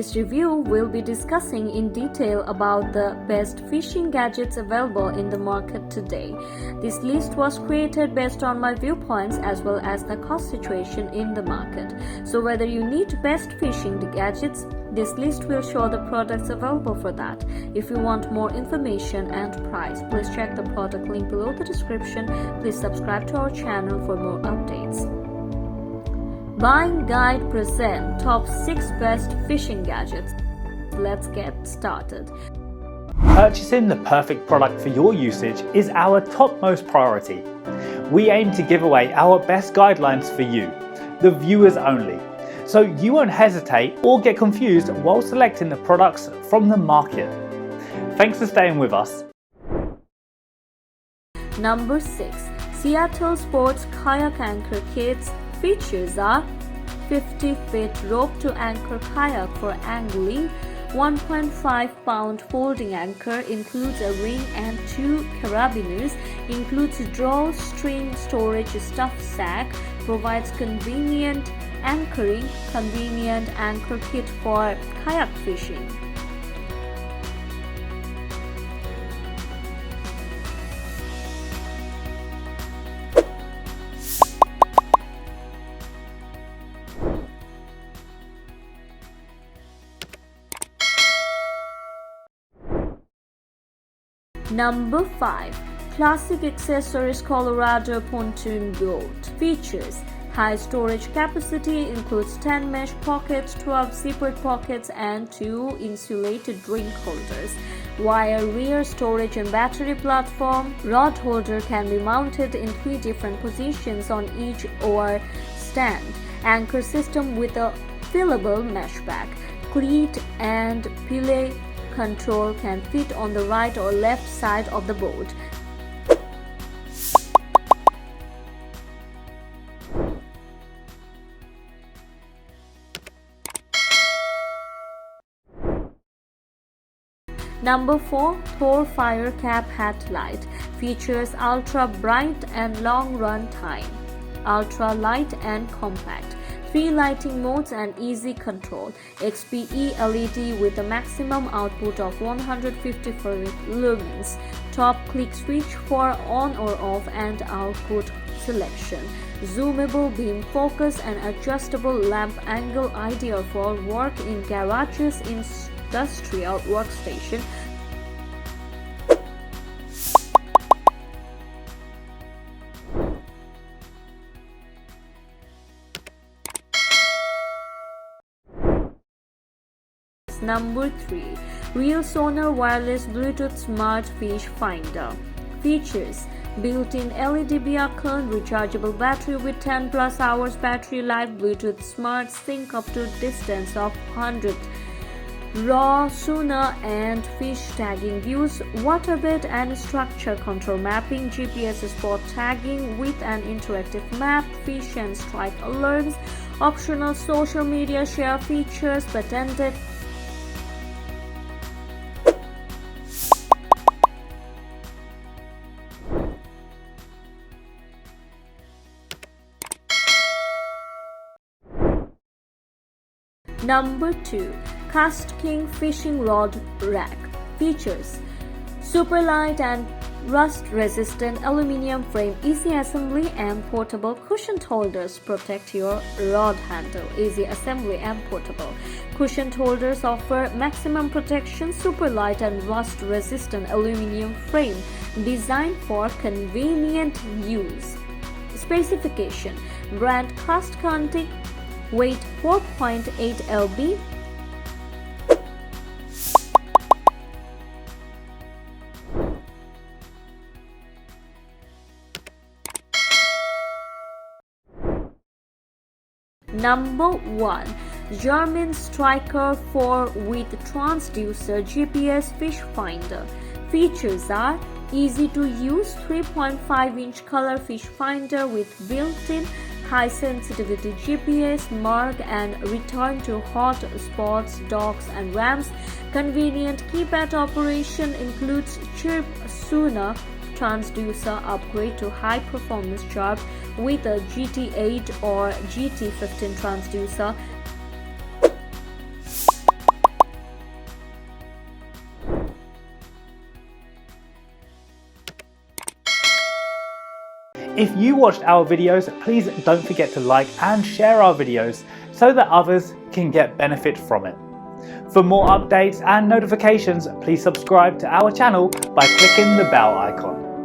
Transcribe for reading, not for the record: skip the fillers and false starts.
this review, we'll be discussing in detail about the best fishing gadgets available in the market today. This list was created based on my viewpoints as well as the cost situation in the market. So whether you need best fishing gadgets, this list will show the products available for that. If you want more information and price, please check the product link below the description. Please subscribe to our channel for more updates. Buying Guide present Top 6 Best Fishing Gadgets. Let's get started. Purchasing the perfect product for your usage is our topmost priority. We aim to give away our best guidelines for you, the viewers only, so you won't hesitate or get confused while selecting the products from the market. Thanks for staying with us. Number 6. Seattle Sports Kayak Anchor Kits. Features are 50-feet rope to anchor kayak for angling, 1.5-pound folding anchor, includes a ring and 2 carabiners, includes drawstring storage stuff sack, provides convenient anchoring, convenient anchor kit for kayak fishing. Number 5. Classic Accessories Colorado Pontoon Gold. Features: high storage capacity, includes 10 mesh pockets, 12 zippered pockets, and 2 insulated drink holders. Wire rear storage and battery platform. Rod holder can be mounted in 3 different positions on each oar stand. Anchor system with a fillable mesh back. Cleat and pilot control can fit on the right or left side of the boat. Number 4. Thorfire Cap Hat Light. Features ultra bright and long run time, ultra light and compact, 3 lighting modes and easy control. XPE LED with a maximum output of 154 lumens. Top click switch for on or off and output selection. Zoomable beam focus and adjustable lamp angle, ideal for work in garages, industrial workstation. Number 3. ReelSonar Wireless Bluetooth Smart Fishfinder. Features: built-in LED beacon, rechargeable battery with 10 plus hours battery life, Bluetooth Smart Sync up to distance of 100, raw sonar and fish tagging views, waterbed and structure control mapping, GPS spot tagging with an interactive map, fish and strike alerts, optional social media share features, patented. Number 2. KastKing Fishing Rod Rack. Features: super light and rust-resistant aluminum frame, easy assembly and portable. Cushion holders protect your rod handle, easy assembly and portable. Cushion holders offer maximum protection, super light and rust-resistant aluminum frame, designed for convenient use. Specification: brand KastKing, weight 4.8 lb. Number 1. Garmin Striker 4 with Transducer GPS Fishfinder. Features are: easy to use 3.5-inch color fish finder with built-in high sensitivity GPS, mark and return to hot spots, docks and ramps. Convenient keypad operation, includes chirp sonar. Transducer upgrade to high performance chirp with a GT8 or GT15 transducer. If you watched our videos, please don't forget to like and share our videos so that others can get benefit from it. For more updates and notifications, please subscribe to our channel by clicking the bell icon.